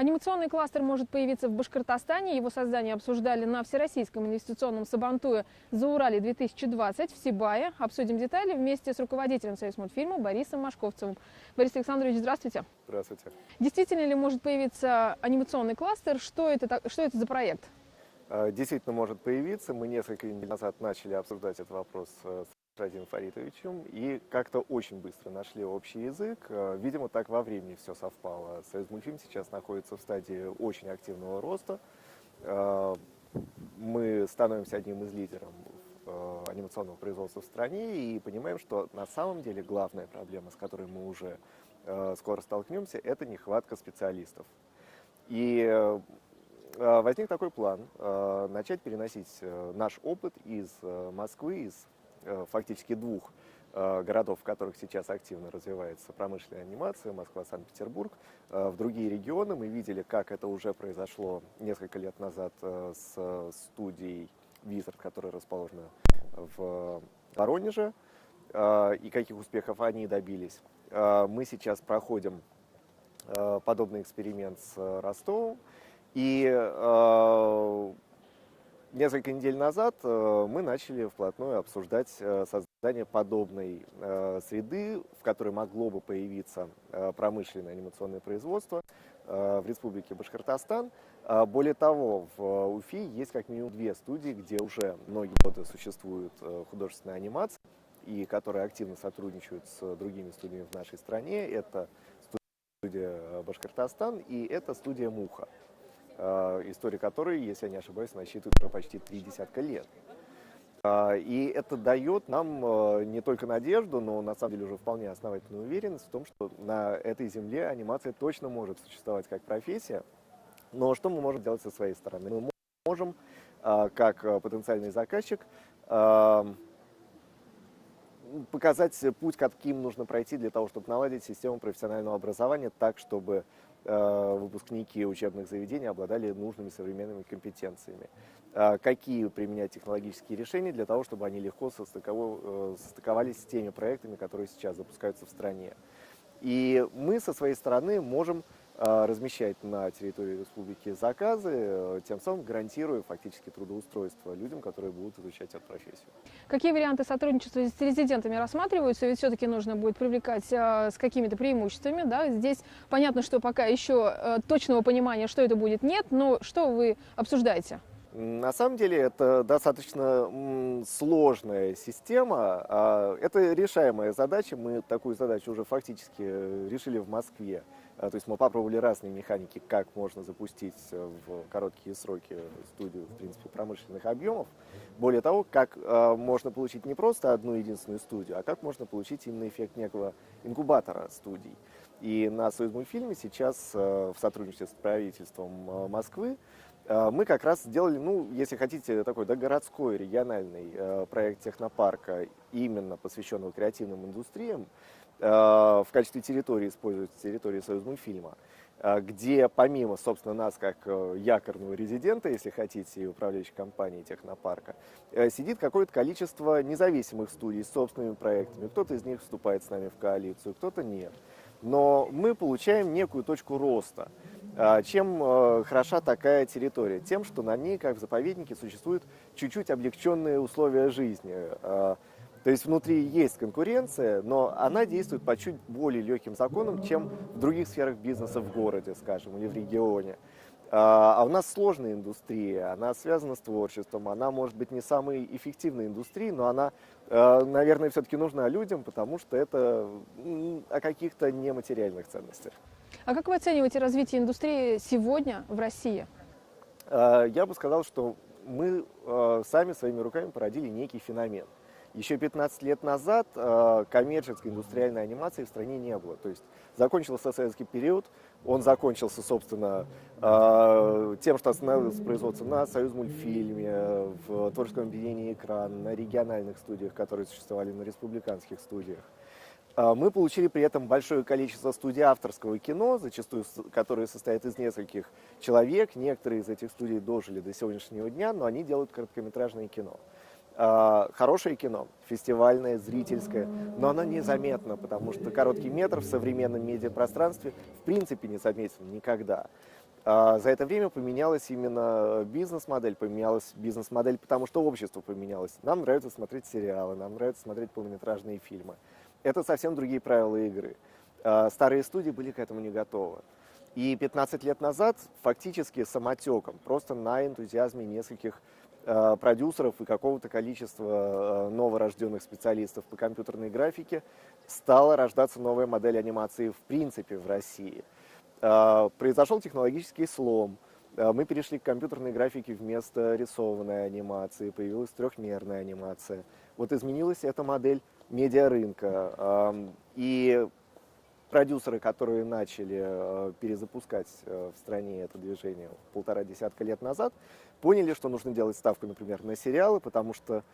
Анимационный кластер может появиться в Башкортостане. Его создание обсуждали на Всероссийском инвестиционном сабантуе «Зауралье-2020» в Сибае. Обсудим детали вместе с руководителем Союзмультфильма Борисом Машковцевым. Борис Александрович, здравствуйте. Здравствуйте. Действительно ли может появиться анимационный кластер? Что это за проект? Действительно может появиться. Мы несколько недель назад начали обсуждать этот вопрос с Радием Фаритовичем и как-то очень быстро нашли общий язык. Видимо, так во времени все совпало. Союзмультфильм сейчас находится в стадии очень активного роста. Мы становимся одним из лидеров анимационного производства в стране и понимаем, что на самом деле главная проблема, с которой мы уже скоро столкнемся, это нехватка специалистов. И возник такой план начать переносить наш опыт из Москвы, из фактически двух городов, в которых сейчас активно развивается промышленная анимация, Москва, Санкт-Петербург, в другие регионы. Мы видели, как это уже произошло несколько лет назад с студией Wizard, которая расположена в Воронеже, и каких успехов они добились. Мы сейчас проходим подобный эксперимент с Ростовом. И несколько недель назад мы начали вплотную обсуждать создание подобной среды, в которой могло бы появиться промышленное анимационное производство в Республике Башкортостан. Более того, в Уфе есть как минимум две студии, где уже многие годы существует художественная анимация, и которые активно сотрудничают с другими студиями в нашей стране. Это студия «Башкортостан» и это студия «Муха», история которой, если я не ошибаюсь, насчитывает уже почти 3 десятка лет. И это дает нам не только надежду, но на самом деле уже вполне основательную уверенность в том, что на этой земле анимация точно может существовать как профессия. Но что мы можем делать со своей стороны? Мы можем, как потенциальный заказчик, показать путь, каким нужно пройти для того, чтобы наладить систему профессионального образования так, чтобы выпускники учебных заведений обладали нужными современными компетенциями. Какие применять технологические решения для того, чтобы они легко состыковались с теми проектами, которые сейчас запускаются в стране. И мы со своей стороны можем размещать на территории республики заказы, тем самым гарантируя фактически трудоустройство людям, которые будут изучать эту профессию. Какие варианты сотрудничества с резидентами рассматриваются? Ведь все-таки нужно будет привлекать с какими-то преимуществами. Да? Здесь понятно, что пока еще точного понимания, что это будет, нет, но что вы обсуждаете? На самом деле это достаточно сложная система, это решаемая задача, мы такую задачу уже фактически решили в Москве. То есть мы попробовали разные механики, как можно запустить в короткие сроки студию, в принципе, промышленных объемов. Более того, как можно получить не просто одну единственную студию, а как можно получить именно эффект некого инкубатора студий. И на Союзмультфильме сейчас в сотрудничестве с правительством Москвы мы как раз сделали, если хотите, такой городской региональный проект технопарка, именно посвященного креативным индустриям. В качестве территории используется территория Союзмультфильма, где помимо, собственно, нас как якорного резидента, если хотите, и управляющей компании технопарка, сидит какое-то количество независимых студий с собственными проектами. Кто-то из них вступает с нами в коалицию, кто-то нет. Но мы получаем некую точку роста. Чем хороша такая территория? Тем, что на ней, как в заповеднике, существуют чуть-чуть облегченные условия жизни. То есть внутри есть конкуренция, но она действует по чуть более легким законам, чем в других сферах бизнеса в городе, скажем, или в регионе. А у нас сложная индустрия, она связана с творчеством, она может быть не самой эффективной индустрией, но она, наверное, все-таки нужна людям, потому что это о каких-то нематериальных ценностях. А как вы оцениваете развитие индустрии сегодня в России? Я бы сказал, что мы сами своими руками породили некий феномен. Еще 15 лет назад коммерческой индустриальной анимации в стране не было. То есть закончился советский период, он закончился, собственно, тем, что остановилось производство на Союзмультфильме, в творческом объединении «Экран», на региональных студиях, которые существовали на республиканских студиях. Мы получили при этом большое количество студий авторского кино, зачастую которые состоят из нескольких человек. Некоторые из этих студий дожили до сегодняшнего дня, но они делают короткометражное кино. Хорошее кино, фестивальное, зрительское, но оно незаметно, потому что короткий метр в современном медиапространстве в принципе не заметен никогда. За это время поменялась именно бизнес-модель, потому что общество поменялось. Нам нравится смотреть сериалы, нам нравится смотреть полнометражные фильмы. Это совсем другие правила игры. Старые студии были к этому не готовы. И 15 лет назад фактически самотеком, просто на энтузиазме нескольких продюсеров и какого-то количества новорожденных специалистов по компьютерной графике стала рождаться новая модель анимации в принципе в России. Произошел технологический слом. Мы перешли к компьютерной графике вместо рисованной анимации, появилась трехмерная анимация. Вот изменилась эта модель медиарынка. И продюсеры, которые начали перезапускать в стране это движение 1,5 десятка лет назад, поняли, что нужно делать ставку, например, на сериалы, потому что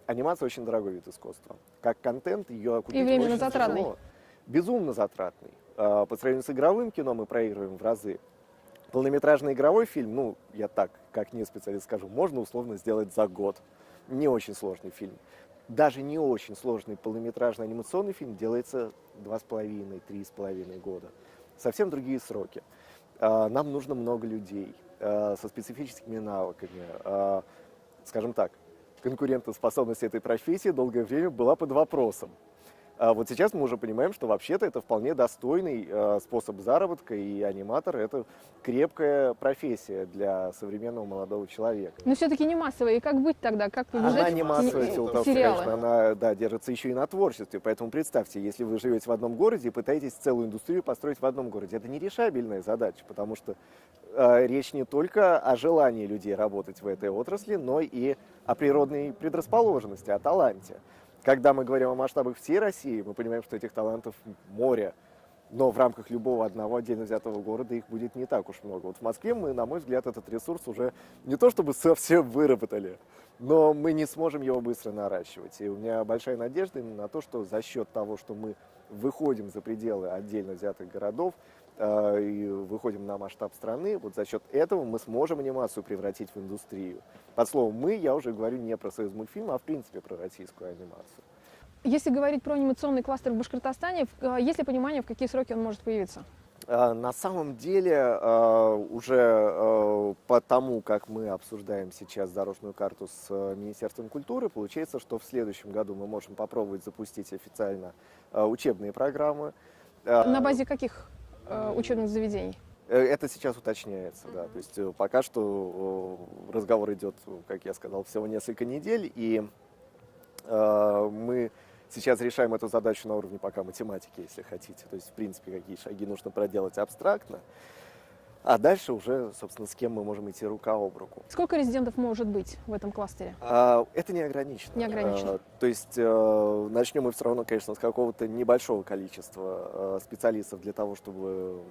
анимация очень дорогой вид искусства. Как контент ее окупить И временно очень затратный. тяжело. Безумно затратный. По сравнению с игровым кино мы проигрываем в разы. Полнометражный игровой фильм, ну, я так, как не специалист скажу, можно условно сделать за год. Не очень сложный фильм. Даже не очень сложный полнометражный анимационный фильм делается 2,5-3,5 года. Совсем другие сроки. Нам нужно много людей со специфическими навыками. Скажем так, конкурентоспособность этой профессии долгое время была под вопросом. Вот сейчас мы уже понимаем, что вообще-то это вполне достойный способ заработка, и аниматор – это крепкая профессия для современного молодого человека. Но все-таки не массовая. И как быть тогда? Как побеждать Она не массовая, в силу того, что, сериалы? конечно, она держится еще и на творчестве. Поэтому представьте, если вы живете в одном городе и пытаетесь целую индустрию построить в одном городе, это нерешабельная задача, потому что речь не только о желании людей работать в этой отрасли, но и о природной предрасположенности, о таланте. Когда мы говорим о масштабах всей России, мы понимаем, что этих талантов море, но в рамках любого одного отдельно взятого города их будет не так уж много. Вот в Москве мы, на мой взгляд, этот ресурс уже не то чтобы совсем выработали, но мы не сможем его быстро наращивать. И у меня большая надежда именно на то, что за счет того, что мы выходим за пределы отдельно взятых городов и выходим на масштаб страны, вот за счет этого мы сможем анимацию превратить в индустрию. Под словом «мы» я уже говорю не про Союзмультфильм, а в принципе про российскую анимацию. Если говорить про анимационный кластер в Башкортостане, есть ли понимание, в какие сроки он может появиться? На самом деле, уже по тому, как мы обсуждаем сейчас дорожную карту с Министерством культуры, получается, что в следующем году мы можем попробовать запустить официально учебные программы. На базе каких учебных заведений? Это сейчас уточняется, да. То есть пока что разговор идет, как я сказал, всего несколько недель, и мы сейчас решаем эту задачу на уровне пока математики, если хотите. То есть, в принципе, какие шаги нужно проделать абстрактно. А дальше уже, собственно, с кем мы можем идти рука об руку. Сколько резидентов может быть в этом кластере? Это не ограничено. Не ограничено. То есть начнем мы все равно, конечно, с какого-то небольшого количества специалистов для того, чтобы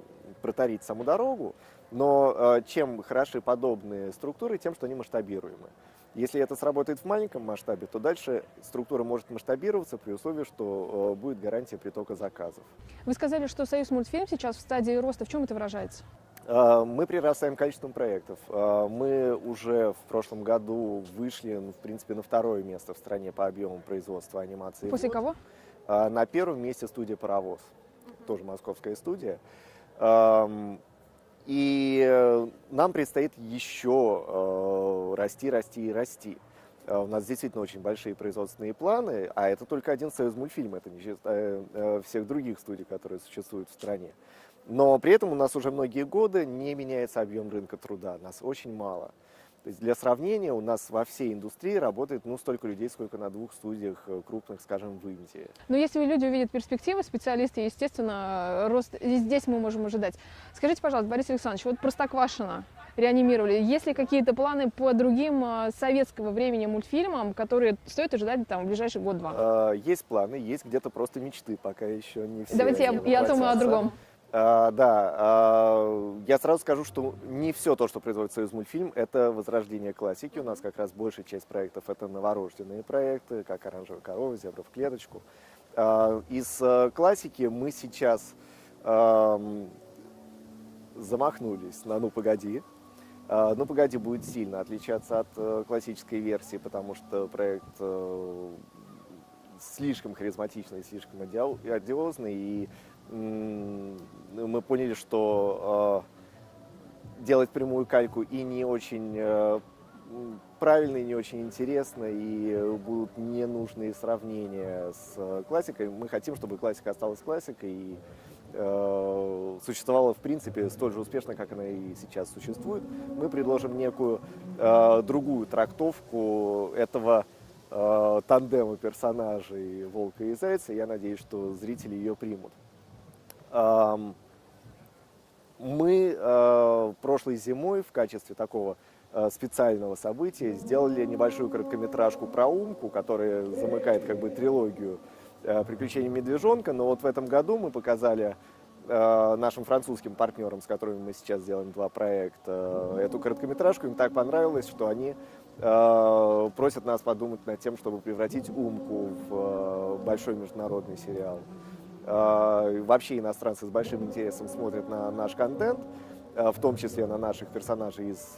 протарить саму дорогу. Но чем хороши подобные структуры, тем, что они масштабируемы. Если это сработает в маленьком масштабе, то дальше структура может масштабироваться при условии, что будет гарантия притока заказов. Вы сказали, что Союзмультфильм сейчас в стадии роста. В чем это выражается? Мы прирастаем количеством проектов. Мы уже в прошлом году вышли, в принципе, на второе место в стране по объему производства анимации. После кого? На первом месте студия «Паровоз», тоже московская студия. И нам предстоит еще расти, расти и расти. У нас действительно очень большие производственные планы, а это только один Союзмультфильм, это не считая всех других студий, которые существуют в стране. Но при этом у нас уже многие годы не меняется объем рынка труда, нас очень мало. То есть для сравнения, у нас во всей индустрии работает столько людей, сколько на 2 студиях крупных, скажем, в Индии. Но если люди увидят перспективы, специалисты, естественно, рост здесь мы можем ожидать. Скажите, пожалуйста, Борис Александрович, вот Простоквашино реанимировали. Есть ли какие-то планы по другим советского времени мультфильмам, которые стоит ожидать в ближайший год-два? Есть планы, есть где-то просто мечты, пока еще не все. Давайте я о том и о другом. Я сразу скажу, что не все то, что производит Союзмультфильм, это возрождение классики. У нас как раз большая часть проектов это новорожденные проекты, как «Оранжевая корова», «Зебра в клеточку». Из классики мы сейчас замахнулись на «Ну, погоди». «Ну, погоди» будет сильно отличаться от классической версии, потому что проект слишком харизматичный, слишком одиозный, и мы поняли, что делать прямую кальку и не очень правильно, и не очень интересно, и будут ненужные сравнения с классикой. Мы хотим, чтобы классика осталась классикой и существовала, в принципе, столь же успешно, как она и сейчас существует. Мы предложим некую другую трактовку этого тандема персонажей «Волка и Зайца». Я надеюсь, что зрители ее примут. Мы прошлой зимой в качестве такого специального события сделали небольшую короткометражку про Умку, которая замыкает как бы трилогию «Приключения медвежонка». Но вот в этом году мы показали нашим французским партнерам, с которыми мы сейчас делаем 2 проекта, эту короткометражку. Им так понравилось, что они просят нас подумать над тем, чтобы превратить Умку в большой международный сериал. Вообще иностранцы с большим интересом смотрят на наш контент, в том числе на наших персонажей из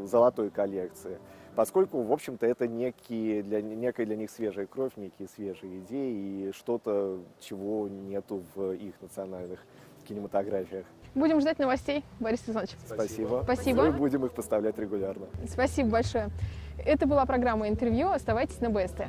золотой коллекции, поскольку, в общем-то, это некая для них свежая кровь, некие свежие идеи и что-то, чего нету в их национальных кинематографиях. Будем ждать новостей, Борис Александрович. Спасибо. Спасибо. Мы будем их поставлять регулярно. Спасибо большое. Это была программа «Интервью». Оставайтесь на БСТ.